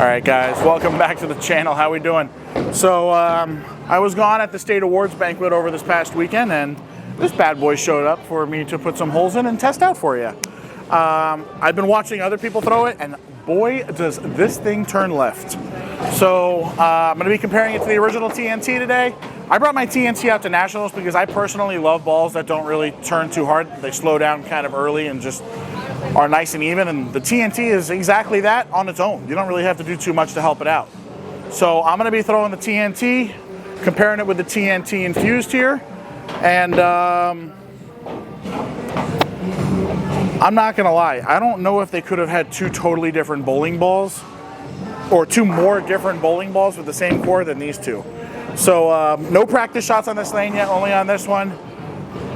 Alright guys, welcome back to the channel. How we doing? So I was gone at the State Awards banquet over this past weekend, and this bad boy showed up for me to put some holes in and test out for you. I've been watching other people throw it, and boy does this thing turn left. So I'm going to be comparing it to the original TNT today. I brought my TNT out to Nationals because I personally love balls that don't really turn too hard. They slow down kind of early and just are nice and even, and the TNT is exactly that on its own. You don't really have to do too much to help it out. So I'm going to be throwing the TNT, comparing it with the TNT Infused here, and I'm not going to lie, I don't know if they could have had two totally different bowling balls or two more different bowling balls with the same core than these two. So no practice shots on this lane yet, only on this one.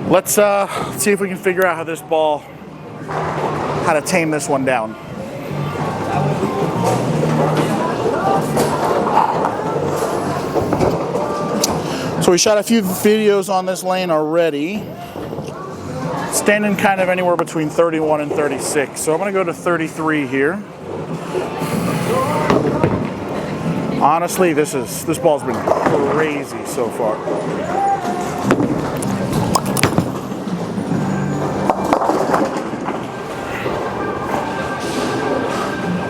Let's see if we can figure out how to tame this one down. So we shot a few videos on this lane already. Standing kind of anywhere between 31 and 36. So I'm going to go to 33 here. Honestly, this ball's been crazy so far.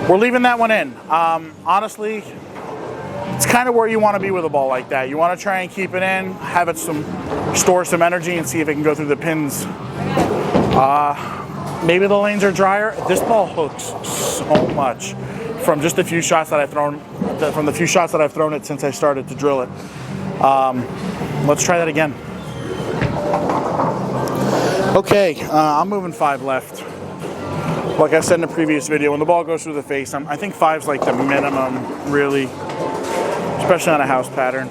We're leaving that one in. Honestly, it's kind of where you want to be with a ball like that. You want to try and keep it in, have it store some energy, and see if it can go through the pins. Maybe the lanes are drier. This ball hooks so much from just a few shots that I've thrown. From the few shots that I've thrown it since I started to drill it. Let's try that again. Okay, I'm moving 5 left. Like I said in the previous video, when the ball goes through the face, I think 5's like the minimum, really, especially on a house pattern.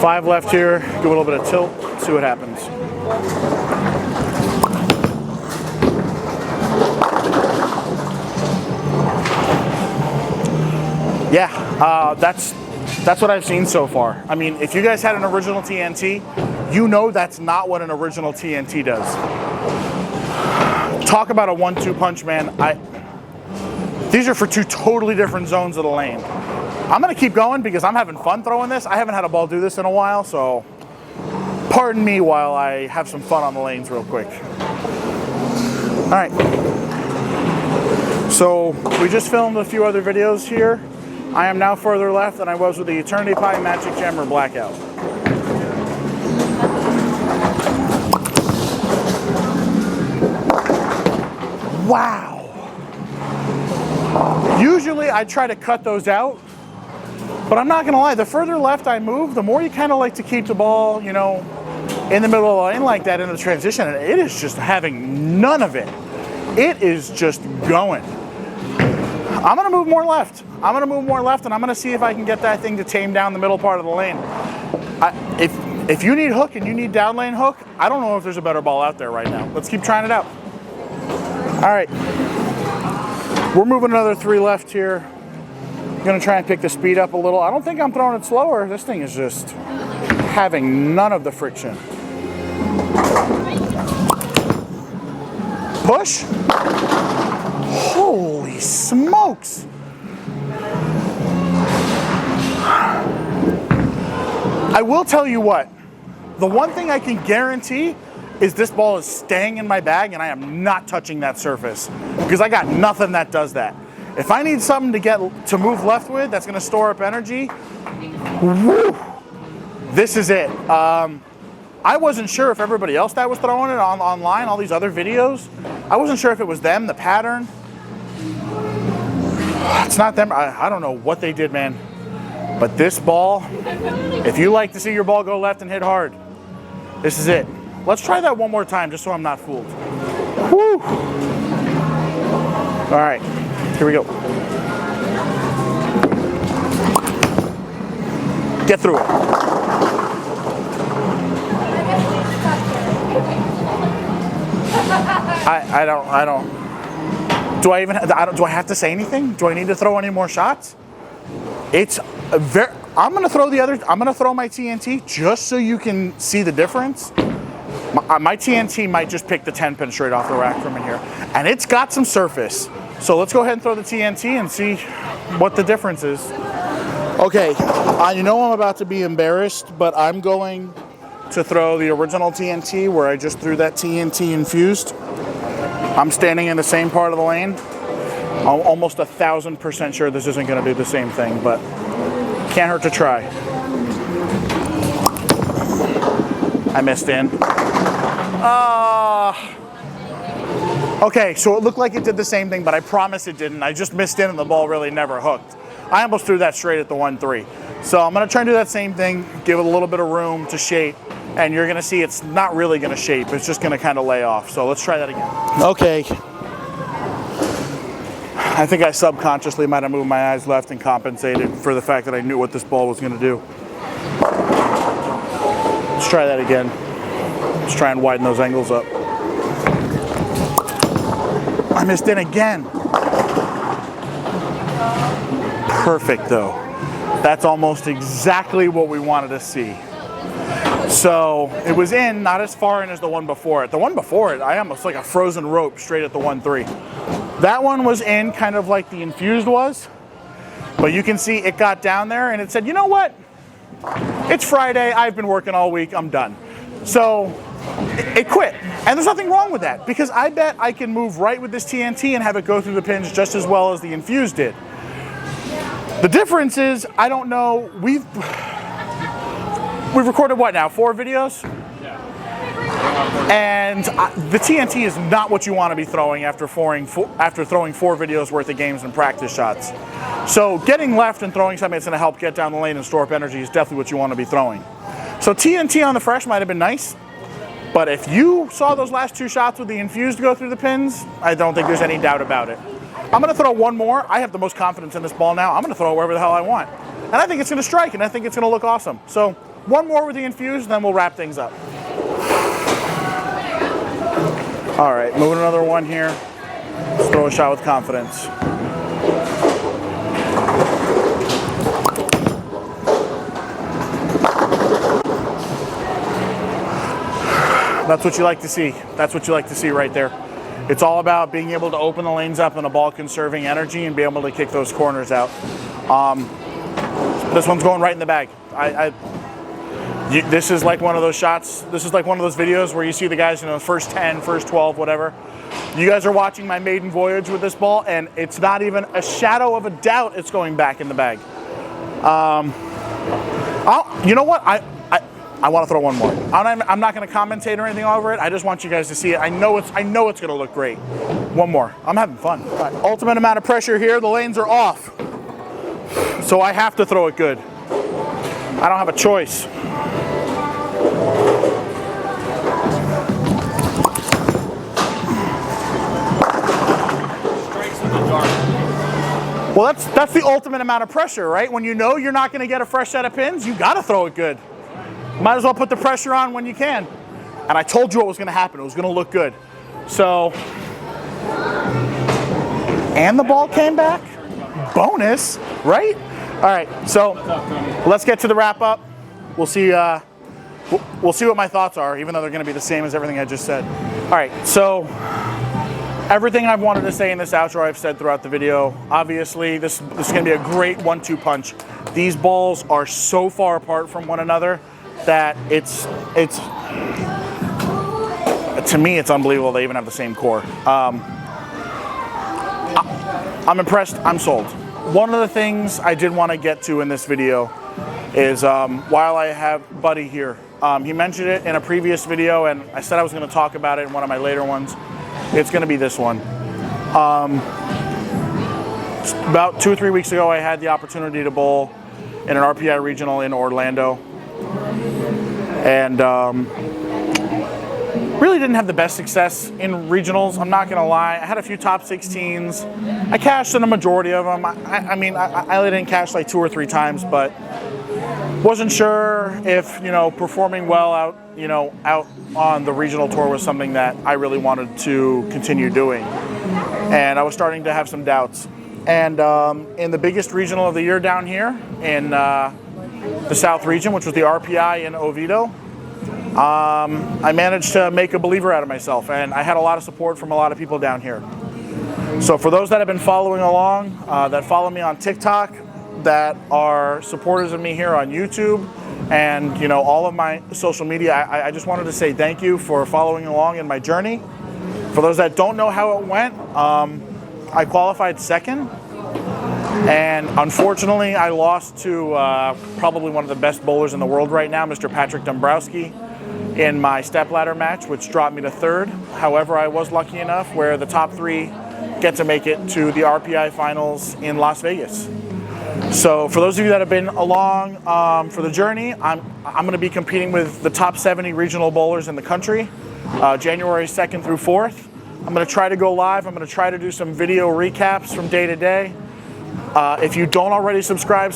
5 left here, give a little bit of tilt, see what happens. Yeah, that's what I've seen so far. I mean, if you guys had an original TNT, you know that's not what an original TNT does. Talk about a 1-2 punch, man. These are for two totally different zones of the lane. I'm going to keep going because I'm having fun throwing this. I haven't had a ball do this in a while, so pardon me while I have some fun on the lanes real quick. All right. So we just filmed a few other videos here. I am now further left than I was with the Eternity Pie, Magic Gem, or Blackout. Wow. Usually I try to cut those out, but I'm not going to lie, the further left I move, the more you kind of like to keep the ball, you know, in the middle of the lane like that in the transition, and it is just having none of it. It is just going. I'm going to move more left. I'm going to move more left, and I'm going to see if I can get that thing to tame down the middle part of the lane. If you need hook and you need down lane hook, I don't know if there's a better ball out there right now. Let's keep trying it out. All right. We're moving another 3 left here. I'm going to try and pick the speed up a little. I don't think I'm throwing it slower. This thing is just having none of the friction. Push. Holy smokes. I will tell you what, the one thing I can guarantee is this ball is staying in my bag and I am not touching that surface because I got nothing that does that. If I need something to move left with that's going to store up energy, woo, this is it. I wasn't sure if everybody else that was throwing it online, all these other videos, I wasn't sure if it was them, the pattern. It's not them. I don't know what they did, man. But this ball, if you like to see your ball go left and hit hard, this is it. Let's try that one more time just so I'm not fooled. Woo! All right, here we go. Get through it. I don't. Do I have to say anything? Do I need to throw any more shots? It's I'm gonna throw my TNT just so you can see the difference. My TNT might just pick the 10 pin straight off the rack from in here. And it's got some surface. So let's go ahead and throw the TNT and see what the difference is. Okay, I know I'm about to be embarrassed, but I'm going to throw the original TNT where I just threw that TNT Infused. I'm standing in the same part of the lane. I'm almost 1,000% sure this isn't going to do the same thing, but can't hurt to try. I missed in. Okay, so it looked like it did the same thing, but I promise it didn't. I just missed in and the ball really never hooked. I almost threw that straight at the 1-3. So I'm going to try and do that same thing, give it a little bit of room to shape, and you're going to see it's not really going to shape. It's just going to kind of lay off. So let's try that again. Okay. I think I subconsciously might have moved my eyes left and compensated for the fact that I knew what this ball was going to do. Let's try that again. Let's try and widen those angles up. I missed in again. Perfect though. That's almost exactly what we wanted to see. So it was in, not as far in as the one before it. The one before it, I almost like a frozen rope straight at the 1-3. That one was in kind of like the Infused was, but you can see it got down there and it said, you know what? It's Friday, I've been working all week, I'm done. So it quit. And there's nothing wrong with that because I bet I can move right with this TNT and have it go through the pins just as well as the Infused did. The difference is, I don't know, we've recorded what now, 4 videos? Yeah. And the TNT is not what you want to be throwing after throwing 4 videos worth of games and practice shots. So getting left and throwing something that's going to help get down the lane and store up energy is definitely what you want to be throwing. So TNT on the fresh might have been nice, but if you saw those last 2 shots with the Infused go through the pins, I don't think there's any doubt about it. I'm going to throw one more. I have the most confidence in this ball now. I'm going to throw it wherever the hell I want. And I think it's going to strike, and I think it's going to look awesome. So one more with the Infused, then we'll wrap things up. All right, moving another one here. Let's throw a shot with confidence. That's what you like to see. That's what you like to see right there. It's all about being able to open the lanes up and a ball conserving energy and be able to kick those corners out. This one's going right in the bag. This is like one of those shots. This is like one of those videos where you see the guys, you know, first 10, first 12, whatever. You guys are watching my maiden voyage with this ball, and it's not even a shadow of a doubt it's going back in the bag. You know what? I want to throw one more. I'm not going to commentate or anything over it. I just want you guys to see it. I know it's going to look great. One more. I'm having fun. Right. Ultimate amount of pressure here. The lanes are off. So I have to throw it good. I don't have a choice. Well, that's the ultimate amount of pressure, right? When you know you're not going to get a fresh set of pins, you got to throw it good. Might as well put the pressure on when you can. And I told you what was going to happen. It was going to look good. So, and the ball came back. Bonus, right? All right, so let's get to the wrap up. We'll see what my thoughts are, even though they're going to be the same as everything I just said. All right, so everything I've wanted to say in this outro I've said throughout the video. Obviously, this is going to be a great 1-2 punch. These balls are so far apart from one another that it's to me it's unbelievable they even have the same core. I'm impressed. I'm sold. One of the things I did want to get to in this video is while I have Buddy here, he mentioned it in a previous video, and I said I was going to talk about it in one of my later ones. It's going to be this one. About 2 or 3 weeks ago, I had the opportunity to bowl in an RPI regional in Orlando, and really didn't have the best success in regionals. I'm not going to lie. I had a few top 16s. I cashed in a majority of them. I mean, I only didn't cash like 2 or 3 times, but wasn't sure if, you know, performing well out on the regional tour was something that I really wanted to continue doing. And I was starting to have some doubts. And in the biggest regional of the year down here in the South region, which was the RPI in Oviedo, I managed to make a believer out of myself, and I had a lot of support from a lot of people down here. So for those that have been following along, that follow me on TikTok, that are supporters of me here on YouTube, and you know, all of my social media, I just wanted to say thank you for following along in my journey. For those that don't know how it went, I qualified second, and unfortunately I lost to probably one of the best bowlers in the world right now, Mr. Patrick Dombrowski, in my stepladder match, which dropped me to third. However, I was lucky enough where the top 3 get to make it to the RPI finals in Las Vegas. So for those of you that have been along for the journey, I'm going to be competing with the top 70 regional bowlers in the country, January 2nd through 4th. I'm going to try to go live. I'm going to try to do some video recaps from day to day. If you don't already subscribe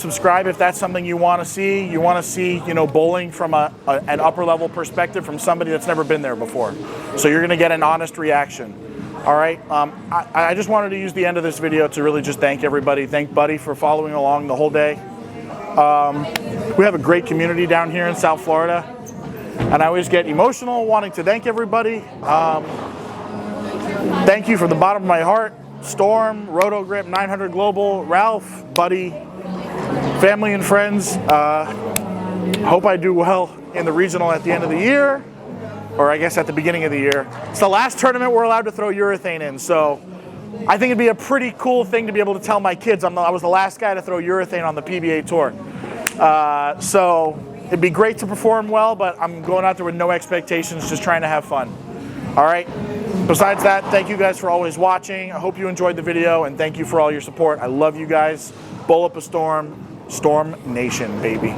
if that's something you want to see. You want to see, you know, bowling from an upper level perspective from somebody that's never been there before. So you're going to get an honest reaction. All right, I just wanted to use the end of this video to really just thank everybody. Thank Buddy for following along the whole day. We have a great community down here in South Florida, and I always get emotional wanting to thank everybody. Thank you from the bottom of my heart. Storm, Roto-Grip, 900 Global, Ralph, Buddy, family and friends. Hope I do well in the regional at the end of the year, or I guess at the beginning of the year. It's the last tournament we're allowed to throw urethane in, so I think it'd be a pretty cool thing to be able to tell my kids I was the last guy to throw urethane on the PBA tour. So it'd be great to perform well, but I'm going out there with no expectations, just trying to have fun. All right. Besides that, thank you guys for always watching. I hope you enjoyed the video, and thank you for all your support. I love you guys. Bowl up a storm. Storm Nation, baby.